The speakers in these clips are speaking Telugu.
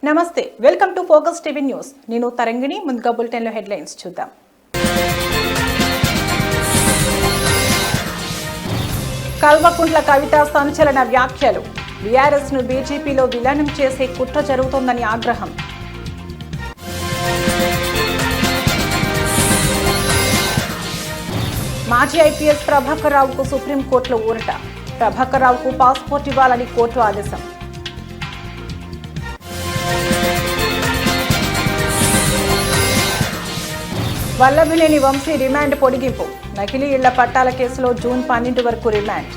నమస్తే, welcome to focus TV news. నేను తరంగిణి. ముందుగా బులెటిన్లో హెడ్లైన్స్ చూద్దాం. కల్వకుంట్ల కవిత సంచలన వ్యాఖ్యలు. బీఆర్ఎస్ ను బీజేపీలో విలీనం చేసే కుట్ర జరుగుతోందని ఆగ్రహం. మాజీ ఐపీఎస్ ప్రభాకర్ రావుకు సుప్రీంకోర్టులో ఊరట. ప్రభాకర్ రావుకు పాస్పోర్ట్ ఇవ్వాలని కోర్టు ఆదేశం. వల్లభినేని వంశీ రిమాండ్ పొడిగింపు. నకిలీ ఇళ్ల పట్టాల కేసులో జూన్ 12 వరకు రిమాండ్.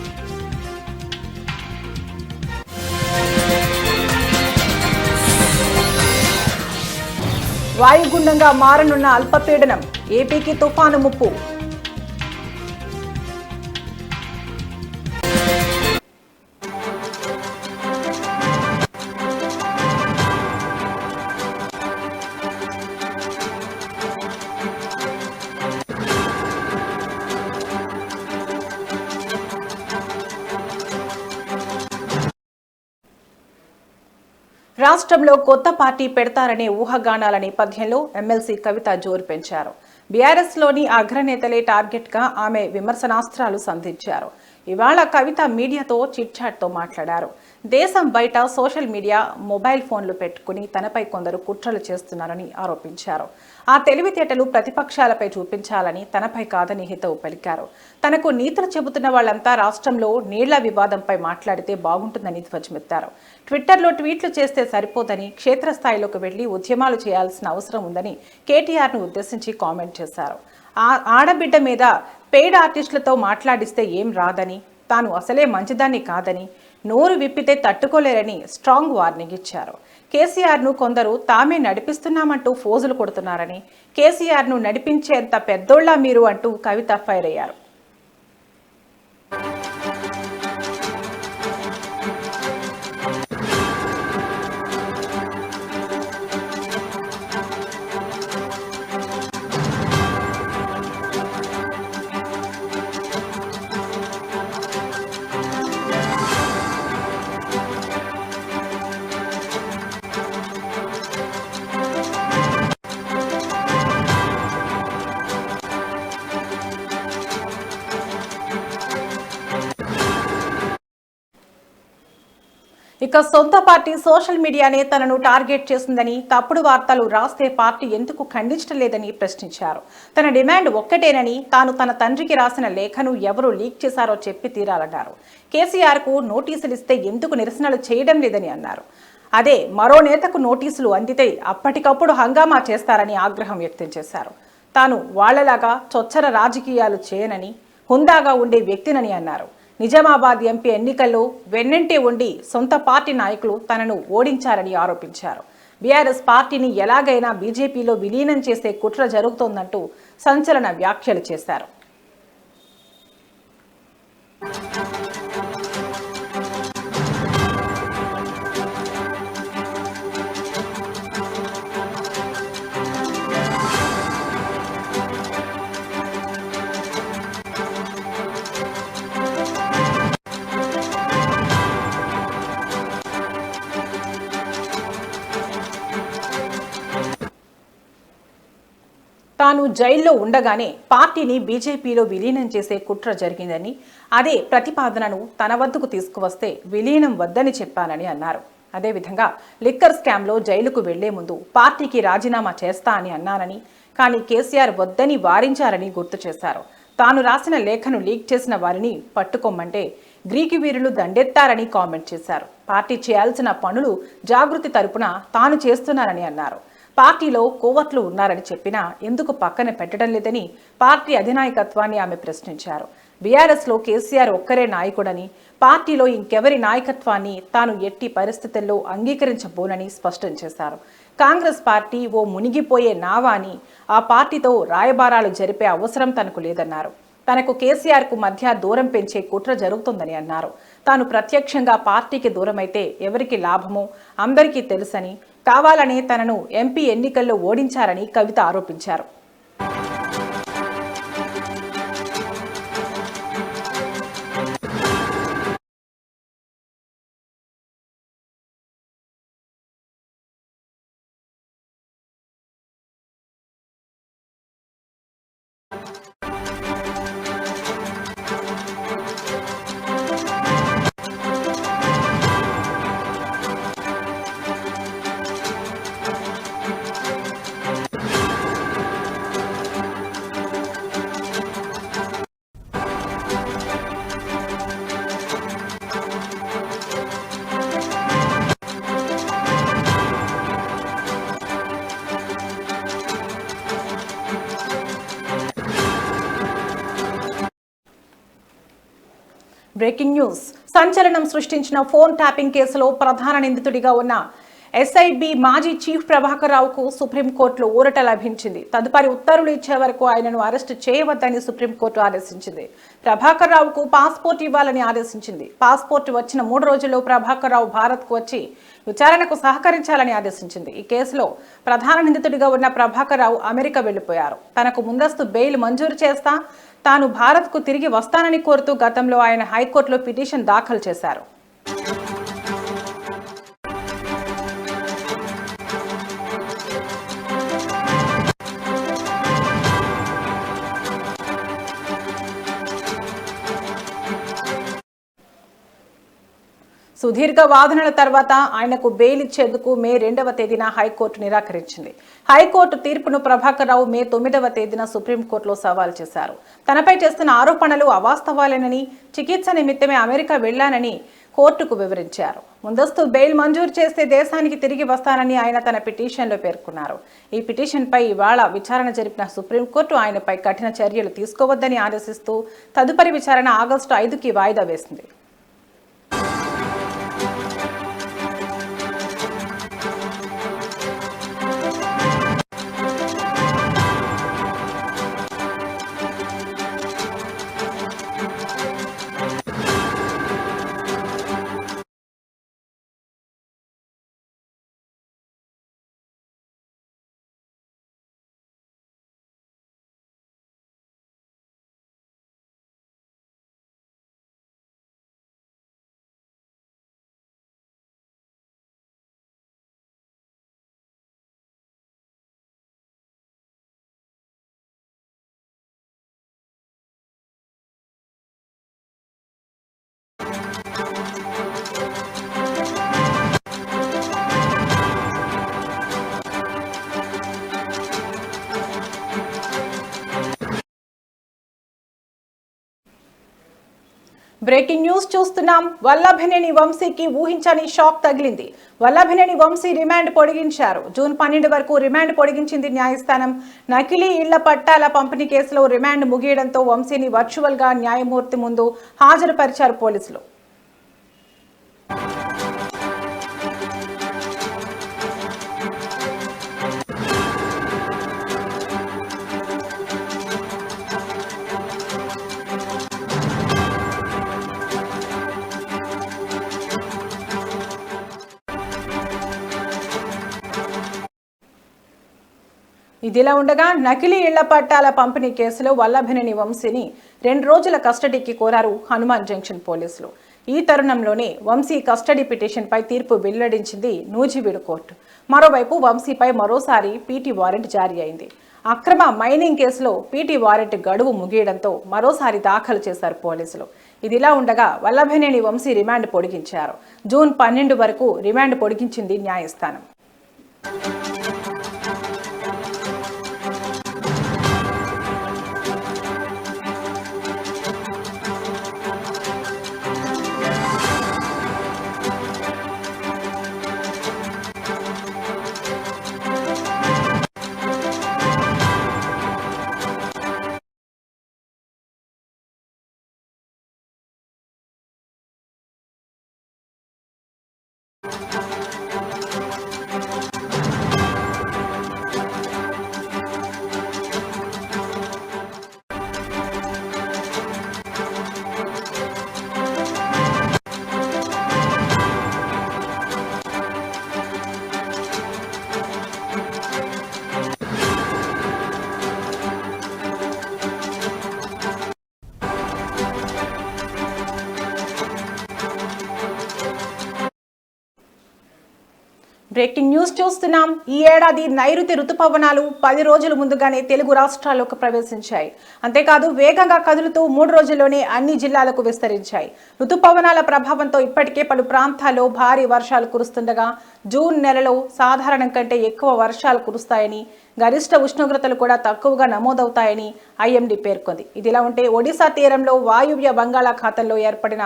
వాయుగుండంగా మారనున్న అల్పపీడనం. ఏపీకి తుఫాను ముప్పు. రాష్ట్రంలో కొత్త పార్టీ పెడతారనే ఊహాగానాల నేపథ్యంలో ఎమ్మెల్సీ కవిత జోరు పెంచారు. బీఆర్ఎస్లోని అగ్రనేతలే టార్గెట్గా ఆమె విమర్శనాస్త్రాలు సంధించారు. ఇవాళ కవిత మీడియాతో చిట్చాట్తో మాట్లాడారు. దేశం బయట సోషల్ మీడియా, మొబైల్ ఫోన్లు పెట్టుకుని తనపై కొందరు కుట్రలు చేస్తున్నారని ఆరోపించారు. ఆ తెలివితేటలు ప్రతిపక్షాలపై చూపించాలని, తనపై కాదని హితవు పలికారు. తనకు నీతులు చెబుతున్న వాళ్లంతా రాష్ట్రంలో నీళ్ల వివాదంపై మాట్లాడితే బాగుంటుందని ధ్వజమెత్తారు. ట్విట్టర్లో ట్వీట్లు చేస్తే సరిపోదని, క్షేత్రస్థాయిలోకి వెళ్లి ఉద్యమాలు చేయాల్సిన అవసరం ఉందని కేటీఆర్ను ఉద్దేశించి కామెంట్ చేశారు. ఆడబిడ్డ మీద పెయిడ్ ఆర్టిస్టులతో మాట్లాడిస్తే ఏం రాదని, తాను అసలే మంచిదాన్ని కాదని, నోరు విప్పితే తట్టుకోలేరని స్ట్రాంగ్ వార్నింగ్ ఇచ్చారు. కేసీఆర్ను కొందరు తామే నడిపిస్తున్నామంటూ ఫోజులు కొడుతున్నారని, కేసీఆర్ను నడిపించేంత పెద్దోళ్లా మీరు అంటూ కవిత ఫైర్ అయ్యారు. ఇక సొంత పార్టీ సోషల్ మీడియానే తనను టార్గెట్ చేసిందని, తప్పుడు వార్తలు రాస్తే పార్టీ ఎందుకు ఖండించడం లేదని ప్రశ్నించారు. తన డిమాండ్ ఒక్కటేనని, తాను తన తండ్రికి రాసిన లేఖను ఎవరు లీక్ చేశారో చెప్పి తీరాలన్నారు. కేసీఆర్కు నోటీసులు ఇస్తే ఎందుకు నిరసనలు చేయడం లేదని అన్నారు. అదే మరో నేతకు నోటీసులు అందితే అప్పటికప్పుడు హంగామా చేస్తారని ఆగ్రహం వ్యక్తం చేశారు. తాను వాళ్లలాగా చొచ్చర రాజకీయాలు చేయనని, హుందాగా ఉండే వ్యక్తినని అన్నారు. నిజామాబాద్ ఎంపీ ఎన్నికల్లో వెన్నంటే ఉండి సొంత పార్టీ నాయకులు తనను ఓడించారని ఆరోపించారు. బీఆర్ఎస్ పార్టీని ఎలాగైనా బీజేపీలో విలీనం చేసే కుట్ర జరుగుతోందంటూ సంచలన వ్యాఖ్యలు చేశారు. తాను జైల్లో ఉండగానే పార్టీని బీజేపీలో విలీనం చేసే కుట్ర జరిగిందని, అదే ప్రతిపాదనను తన వద్దకు తీసుకువస్తే విలీనం వద్దని చెప్పానని అన్నారు. అదేవిధంగా లిక్కర్ స్కామ్లో జైలుకు వెళ్లే ముందు పార్టీకి రాజీనామా చేస్తా అని అన్నానని, కానీ కేసీఆర్ వద్దని వారించారని గుర్తు చేశారు. తాను రాసిన లేఖను లీక్ చేసిన వారిని పట్టుకోమంటే గ్రీకు వీరులు దండెత్తారని కామెంట్ చేశారు. పార్టీ చేయాల్సిన పనులు జాగృతి తరపున తాను చేస్తున్నానని అన్నారు. పార్టీలో కోవట్లు ఉన్నారని చెప్పినా ఎందుకు పక్కన పెట్టడం లేదని పార్టీ అధినాయకత్వాన్ని ఆమె ప్రశ్నించారు. బీఆర్ఎస్లో కేసీఆర్ ఒక్కరే నాయకుడని, పార్టీలో ఇంకెవరి నాయకత్వాన్ని తాను ఎట్టి పరిస్థితుల్లో అంగీకరించబోనని స్పష్టం చేశారు. కాంగ్రెస్ పార్టీ ఓ మునిగిపోయే నావా అని, ఆ పార్టీతో రాయబారాలు జరిపే అవసరం తనకు లేదన్నారు. తనకు కేసీఆర్కు మధ్య దూరం పెంచే కుట్ర జరుగుతుందని అన్నారు. తాను ప్రత్యక్షంగా పార్టీకి దూరమైతే ఎవరికి లాభమో అందరికీ తెలుసని, కావాలనే తనను ఎంపీ ఎన్నికల్లో ఓడించారని కవిత ఆరోపించారు. Breaking news. సంచలనం సృష్టించిన ఫోన్ ట్యాపింగ్ కేసులో ప్రధాన నిందితుడిగా ఉన్న ఎస్ఐబి మాజీ చీఫ్ ప్రభాకర్ రావుకు సుప్రీంకోర్టులో ఊరట లభించింది. తదుపరి ఉత్తర్వులు ఇచ్చే వరకు ఆయనను అరెస్టు చేయవద్దని సుప్రీంకోర్టు ఆదేశించింది. ప్రభాకర్ రావుకు పాస్పోర్ట్ ఇవ్వాలని ఆదేశించింది. పాస్పోర్ట్ వచ్చిన 3 రోజుల్లో ప్రభాకర్ రావు భారత్కు వచ్చి విచారణకు సహకరించాలని ఆదేశించింది. ఈ కేసులో ప్రధాన నిందితుడిగా ఉన్న ప్రభాకర్ రావు అమెరికా వెళ్లిపోయారు. తనకు ముందస్తు బెయిల్ మంజూరు చేస్తా తాను భారత్కు తిరిగి వస్తానని కోరుతూ గతంలో ఆయన హైకోర్టులో పిటిషన్ దాఖలు చేశారు. సుదీర్ఘ వాదనల తర్వాత ఆయనకు బెయిల్ ఇచ్చేందుకు మే 2వ తేదీన హైకోర్టు నిరాకరించింది. హైకోర్టు తీర్పును ప్రభాకర్ రావు మే 9వ తేదీన సుప్రీంకోర్టులో సవాల్ చేశారు. తనపై చేస్తున్న ఆరోపణలు అవాస్తవాలేనని, చికిత్స నిమిత్తమే అమెరికా వెళ్లానని కోర్టుకు వివరించారు. ముందస్తు బెయిల్ మంజూరు చేస్తే దేశానికి తిరిగి వస్తానని ఆయన తన పిటిషన్లో పేర్కొన్నారు. ఈ పిటిషన్పై ఇవాళ విచారణ జరిపిన సుప్రీంకోర్టు ఆయనపై కఠిన చర్యలు తీసుకోవద్దని ఆదేశిస్తూ తదుపరి విచారణ ఆగస్టు 5కి వాయిదా వేసింది. బ్రేకింగ్ న్యూస్ చూస్తున్నాం. వల్లభనేని వంశీకి ఊహించని షాక్ తగిలింది. వల్లభనేని వంశీ రిమాండ్ పొడిగించారు. జూన్ 12 వరకు రిమాండ్ పొడిగించింది న్యాయస్థానం. నకిలీ ఇళ్ల పట్టాల పంపిణీ కేసులో రిమాండ్ ముగియడంతో వంశీని వర్చువల్ గా న్యాయమూర్తి ముందు హాజరుపరిచారు పోలీసులు. ఇదిలా ఉండగా నకిలీ ఇళ్ల పట్టాల పంపిణీ కేసులో వల్లభనేని వంశీని 2 రోజుల కస్టడీకి కోరారు హనుమాన్ జంక్షన్ పోలీసులు. ఈ తరుణంలోనే వంశీ కస్టడీ పిటిషన్పై తీర్పు వెల్లడించింది నూజివీడు కోర్టు. మరోవైపు వంశీపై మరోసారి పీటీ వారెంట్ జారీ అయింది. అక్రమ మైనింగ్ కేసులో పీటీ వారెంట్ గడువు ముగియడంతో మరోసారి దాఖలు చేశారు పోలీసులు. ఇదిలా ఉండగా వల్లభనేని వంశీ రిమాండ్ పొడిగించారు. జూన్ 12 వరకు రిమాండ్ పొడిగించింది న్యాయస్థానం. బ్రేకింగ్ న్యూస్ చూస్తున్నాం. ఈ ఏడాది నైరుతి రుతుపవనాలు 10 రోజుల ముందుగానే తెలుగు రాష్ట్రాల్లోకి ప్రవేశించాయి. అంతేకాదు వేగంగా కదులుతూ 3 రోజుల్లోనే అన్ని జిల్లాలకు విస్తరించాయి. రుతుపవనాల ప్రభావంతో ఇప్పటికే పలు ప్రాంతాల్లో భారీ వర్షాలు కురుస్తుండగా జూన్ నెలలో సాధారణం కంటే ఎక్కువ వర్షాలు కురుస్తాయని, గరిష్ట ఉష్ణోగ్రతలు కూడా తక్కువగా నమోదవుతాయని ఐఎండీ పేర్కొంది. ఇదిలా ఉంటే ఒడిశా తీరంలో వాయువ్య బంగాళాఖాతంలో ఏర్పడిన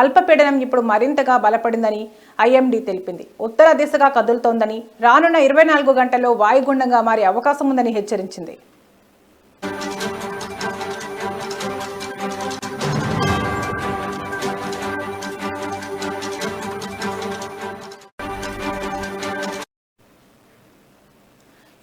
అల్పపీడనం ఇప్పుడు మరింతగా బలపడిందని ఐఎండీ తెలిపింది. ఉత్తర దిశగా కదులుతోందని, రానున్న 24 గంటల్లో వాయుగుండంగా మారే అవకాశం ఉందని హెచ్చరించింది.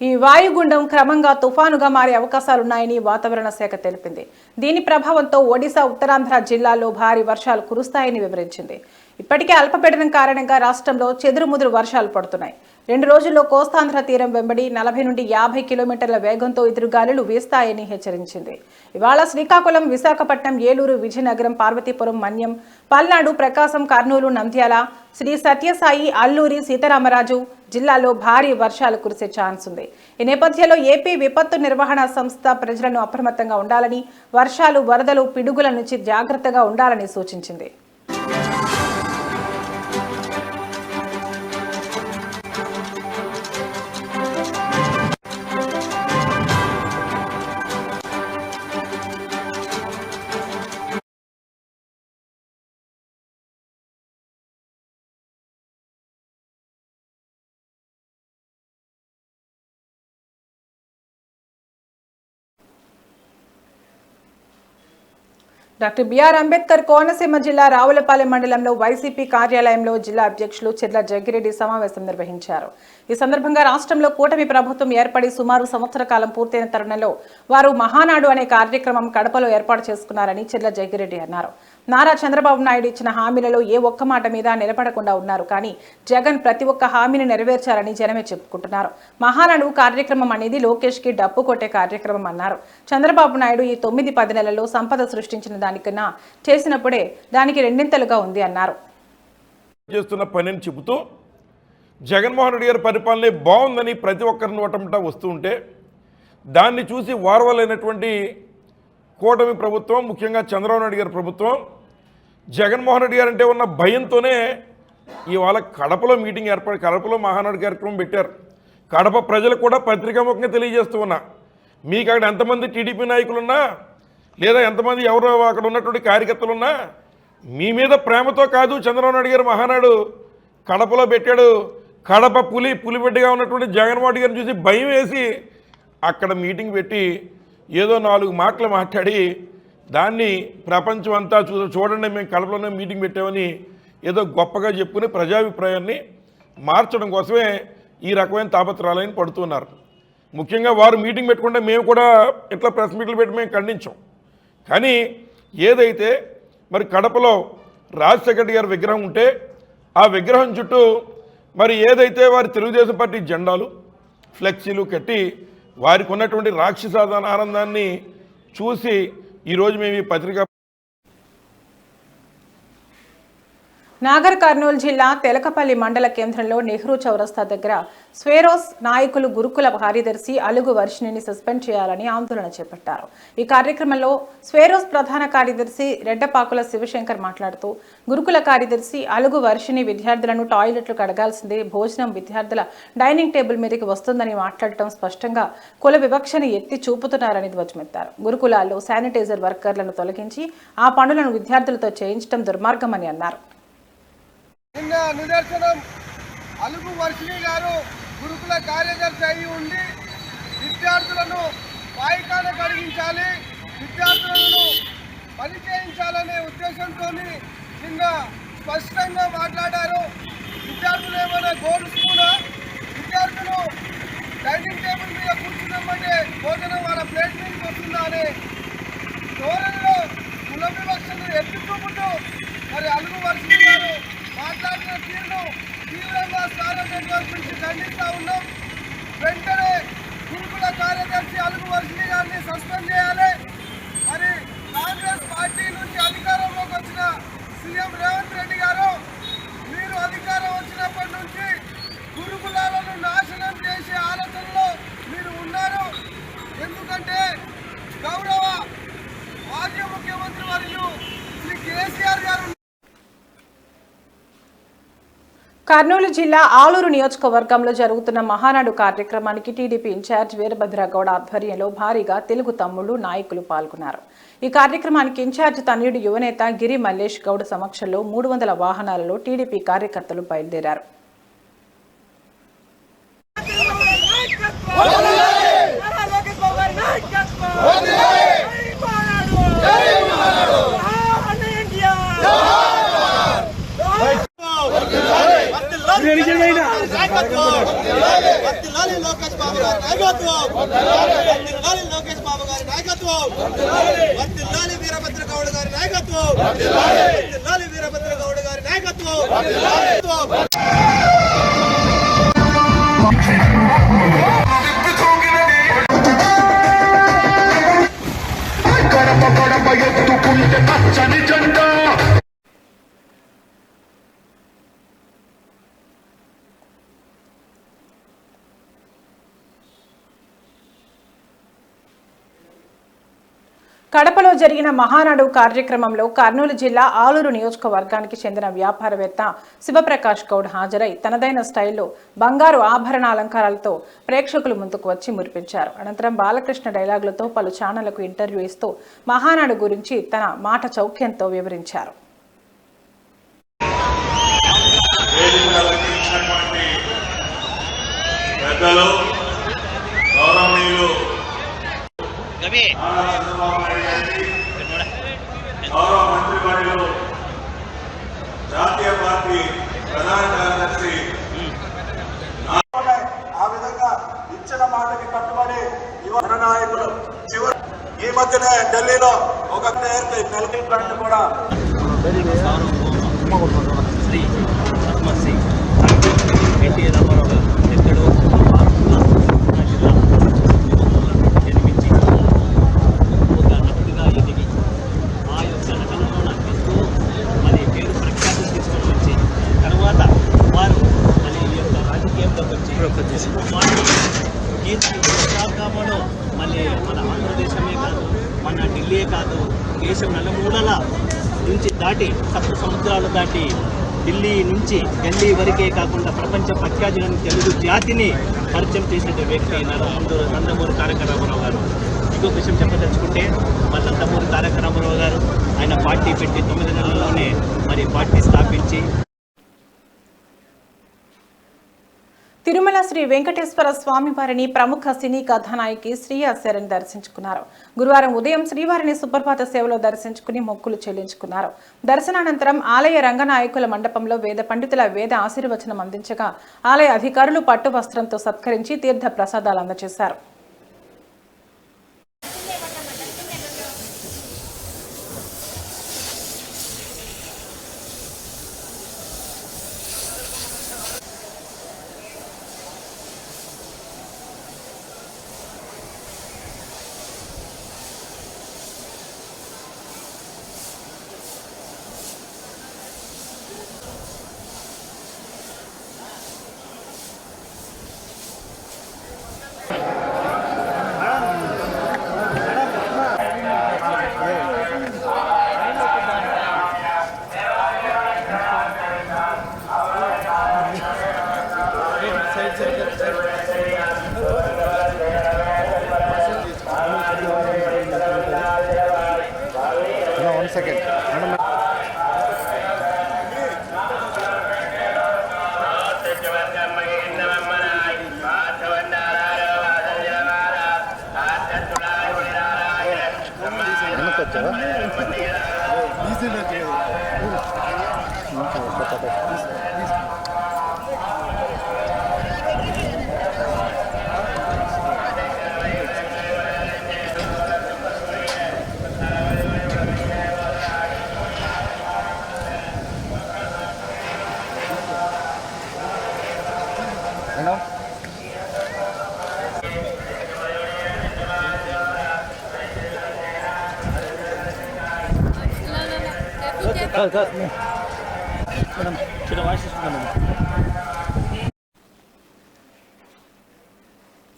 ఈ వాయుగుండం క్రమంగా తుఫానుగా మారే అవకాశాలున్నాయని వాతావరణ శాఖ తెలిపింది. దీని ప్రభావంతో ఒడిశా, ఉత్తరాంధ్ర జిల్లాల్లో భారీ వర్షాలు కురుస్తాయని వివరించింది. ఇప్పటికే అల్పపీడనం కారణంగా రాష్ట్రంలో చెదురుముదురు వర్షాలు పడుతున్నాయి. 2 రోజుల్లో కోస్తాంధ్ర తీరం వెంబడి 40 నుండి 50 కిలోమీటర్ల వేగంతో ఎదురుగాలులు వీస్తాయని హెచ్చరించింది. ఇవాళ శ్రీకాకుళం, విశాఖపట్నం, ఏలూరు, విజయనగరం, పార్వతీపురం, మన్యం, పల్నాడు, ప్రకాశం, కర్నూలు, నంద్యాల, శ్రీ సత్యసాయి, అల్లూరి సీతారామరాజు జిల్లాలో భారీ వర్షాలు కురిసే ఛాన్స్ ఉంది. ఈ నేపథ్యంలో ఏపీ విపత్తు నిర్వహణ సంస్థ ప్రజలను అప్రమత్తంగా ఉండాలని, వర్షాలు, వరదలు, పిడుగుల నుంచి జాగ్రత్తగా ఉండాలని సూచించింది. డాక్టర్ బిఆర్ అంబేద్కర్ కోనసీమ జిల్లా రావులపాలెం మండలంలో వైసీపీ కార్యాలయంలో జిల్లా అధ్యక్షులు చెర్ల జగ్గిరెడ్డి సమావేశం నిర్వహించారు. ఈ సందర్భంగా రాష్ట్రంలో కూటమి ప్రభుత్వం ఏర్పడి సుమారు సంవత్సర కాలం పూర్తయిన తరుణంలో వారు మహానాడు అనే కార్యక్రమం కడపలో ఏర్పాటు చేసుకున్నారని చెర్ల జగ్గిరెడ్డి అన్నారు. నారా చంద్రబాబు నాయుడు ఇచ్చిన హామీలలో ఏ ఒక్క మాట మీద నిలబడకుండా ఉన్నారు. కానీ జగన్ ప్రతి ఒక్క హామీని నెరవేర్చారని జనమే చెప్పుకుంటున్నారు. మహానాడు కార్యక్రమం అనేది లోకేష్ కి డప్పు కొట్టే కార్యక్రమం అన్నారు. చంద్రబాబు నాయుడు ఈ 9-10 నెలల్లో సంపద సృష్టించిన దానికన్నా చేసినప్పుడే దానికి రెండింతలుగా ఉంది అన్నారు. చేస్తున్న పనిని చెబుతూ జగన్మోహన్ రెడ్డి గారి పరిపాలన బాగుందని ప్రతి ఒక్కరి నోటంట వస్తూ ఉంటే దాన్ని చూసి వారవలైనటువంటి కూటమి ప్రభుత్వం, ముఖ్యంగా చంద్రబాబు నాయుడు గారి ప్రభుత్వం, జగన్మోహన్ రెడ్డి గారు అంటే ఉన్న భయంతోనే ఇవాళ కడపలో మీటింగ్ ఏర్పడి కడపలో మహానాడు కార్యక్రమం పెట్టారు. కడప ప్రజలకు కూడా పత్రికాముఖంగా తెలియజేస్తూ ఉన్నా, మీకు అక్కడ ఎంతమంది టీడీపీ నాయకులున్నా లేదా ఎంతమంది ఎవరో అక్కడ ఉన్నటువంటి కార్యకర్తలున్నా మీ మీద ప్రేమతో కాదు చంద్రబాబు నాయుడు గారు మహానాడు కడపలో పెట్టాడు. కడప పులిబిడ్డగా ఉన్నటువంటి జగన్మోహన్ రెడ్డి గారిని చూసి భయం వేసి అక్కడ మీటింగ్ పెట్టి ఏదో 4 మాటలు మాట్లాడి దాన్ని ప్రపంచం అంతా చూడండి మేము కడపలోనే మీటింగ్ పెట్టామని ఏదో గొప్పగా చెప్పుకుని ప్రజాభిప్రాయాన్ని మార్చడం కోసమే ఈ రకమైన తాపత్రయాలను పడుతున్నారు. ముఖ్యంగా వారు మీటింగ్ పెట్టుకుంటే మేము కూడా ఇట్లా ప్రెస్ మీట్లు పెట్టి మేము ఖండించాం. కానీ ఏదైతే మరి కడపలో రాజశేఖర రెడ్డి గారి విగ్రహం ఉంటే ఆ విగ్రహం చుట్టూ మరి ఏదైతే వారి తెలుగుదేశం పార్టీ జెండాలు, ఫ్లెక్సీలు కట్టి వారికి ఉన్నటువంటి రాక్షసాన ఆనందాన్ని చూసి ఈరోజు మేము ఈ పత్రిక నాగర్ కర్నూలు జిల్లా తెలకపల్లి మండల కేంద్రంలో నెహ్రూ చౌరస్తా దగ్గర స్వేరోస్ నాయకులు గురుకుల కార్యదర్శి అలుగు వర్షిణిని సస్పెండ్ చేయాలని ఆందోళన చేపట్టారు. ఈ కార్యక్రమంలో స్వేరోస్ ప్రధాన కార్యదర్శి రెడ్డపాకుల శివశంకర్ మాట్లాడుతూ గురుకుల కార్యదర్శి అలుగు వర్షిణి విద్యార్థులను టాయిలెట్లు కడగాల్సిందే, భోజనం విద్యార్థుల డైనింగ్ టేబుల్ మీదకి వస్తుందని మాట్లాడటం స్పష్టంగా కుల వివక్షను ఎత్తి చూపుతున్నారని ధ్వజమెత్తారు. గురుకులాల్లో శానిటైజర్ వర్కర్లను తొలగించి ఆ పనులను విద్యార్థులతో చేయించడం దుర్మార్గమని అన్నారు. నిన్న నిదర్శనం అలుగు వర్షిణి గారు గురుకుల కార్యదర్శి అయి ఉండి విద్యార్థులను పాయికాన కడిగించాలి, విద్యార్థులను పని చేయించాలనే ఉద్దేశంతో నిన్న స్పష్టంగా మాట్లాడారు. విద్యార్థులు ఏమైనా గోల్డ్ స్పూనా, విద్యార్థులు డైనింగ్ టేబుల్ మీద కూర్చున్నామంటే భోజనం వాళ్ళ ప్లేట్ మీదకి వస్తుందా అనే ధోరణిలో కుల వివక్షను ఎత్తి చూపుతూ మరి అలుగు వర్షిణి గారు మాట్లాడిన తీరును తీవ్రంగా స్టార్ నెట్వర్క్ నుంచి ఖండిస్తూ ఉన్నాం. వెంటనే గురుకుల కార్యదర్శి అలుగు వర్షిణి గారిని సస్పెండ్ చేయాలి. మరి కాంగ్రెస్ పార్టీ నుంచి అధికారంలోకి వచ్చిన సీఎం రేవంత్ రెడ్డి గారు మీరు అధికారం వచ్చినప్పటి నుంచి గురుకులాలను నాశనం చేసే ఆలోచనలో మీరు ఉన్నారు. ఎందుకంటే గౌరవ మాజీ ముఖ్యమంత్రి వర్యులు శ్రీ కేసీఆర్ గారు కర్నూలు జిల్లా ఆలూరు నియోజకవర్గంలో జరుగుతున్న మహానాడు కార్యక్రమానికి టీడీపీ ఇన్ఛార్జ్ వీరభద్రగౌడ ఆధ్వర్యంలో భారీగా తెలుగు తమ్ముళ్లు నాయకులు పాల్గొన్నారు. ఈ కార్యక్రమానికి ఇన్ఛార్జ్ తనయుడు యువనేత గిరి మల్లేష్ గౌడ్ సమక్షంలో 300 వాహనాలలో టీడీపీ కార్యకర్తలు బయలుదేరారు. వర్ధిల్లాలి లోకేష్ బాబు గారి నాయకత్వం, వర్ధిల్లాలి లోకేష్ బాబు గారి నాయకత్వం, వర్ధిల్లాలి వీరభద్ర గౌడ్ గారి నాయకత్వం, వర్ధిల్లాలి వీరభద్ర గౌడ్ గారి నాయకత్వం. ఎత్తుకుంటే పచ్చని జెండా కడపలో జరిగిన మహానాడు కార్యక్రమంలో కర్నూలు జిల్లా ఆలూరు నియోజకవర్గానికి చెందిన వ్యాపారవేత్త శివప్రకాష్ గౌడ్ హాజరై తనదైన స్టైల్లో బంగారు ఆభరణ అలంకారాలతో ప్రేక్షకుల ముందుకు వచ్చి మురిపించారు. అనంతరం బాలకృష్ణ డైలాగులతో పలు ఛానళ్లకు ఇంటర్వ్యూ ఇస్తూ మహానాడు గురించి తన మాట చౌక్యంతో వివరించారు. గౌరవ మంత్రివర్యులు జాతీయ పార్టీ ప్రధాన కార్యదర్శి ఆ విధంగా ఇచ్చిన మాటకి కట్టుబడి యువ నాయకులు చివరి ఈ మధ్యనే ఢిల్లీలో ఒక నెలకి ప్లాంట్ కూడా శ్రీ పద్మశ్రీ ఎన్టీ రామారావు గారు ఎక్కడో జన్మించి ఒక నటుడిగా ఎదిగి ఆ యొక్క నటనలో నటిస్తూ మరి పేరు ప్రఖ్యాతులు తీసుకొని వచ్చి తర్వాత వారు మరి ఈ యొక్క రాజకీయంలోకి వచ్చి కీర్తి విశాఖలో మళ్ళీ మన ఆంధ్రదేశమే కాదు, మన ఢిల్లీ కాదు, దేశం నలుమూలల నుంచి దాటి సప్త సముద్రాలు దాటి ఢిల్లీ నుంచి ఢిల్లీ వరకే కాకుండా ప్రపంచ ప్రఖ్యాతులను తెలుగు జాతిని పరిచయం చేసే వ్యక్తి నందమూరి తారక రామారావు గారు. ఇంకొక విషయం చెప్పదలుచుకుంటే మన నందమూరి తారక రామారావు గారు ఆయన పార్టీ పెట్టి 9 నెలల్లోనే మరి పార్టీ స్థాపించి తిరుమల శ్రీ వెంకటేశ్వర స్వామి వారిని ప్రముఖ సినీ కథానాయకి శ్రీయా శరణ్ దర్శించుకున్నారు. గురువారం ఉదయం శ్రీవారిని సుప్రభాత సేవలో దర్శించుకుని మొక్కులు చెల్లించుకున్నారు. దర్శనానంతరం ఆలయ రంగనాయకుల మండపంలో వేద పండితుల వేద ఆశీర్వచనం అందించగా ఆలయ అధికారులు పట్టు వస్త్రంతో సత్కరించి తీర్థ ప్రసాదాలు అందజేశారు.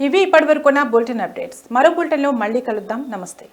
ఇవి ఇప్పటివరకున్న బులెటిన్ అప్డేట్స్. మరో బులెటిన్లో మళ్ళీ కలుద్దాం. నమస్తే.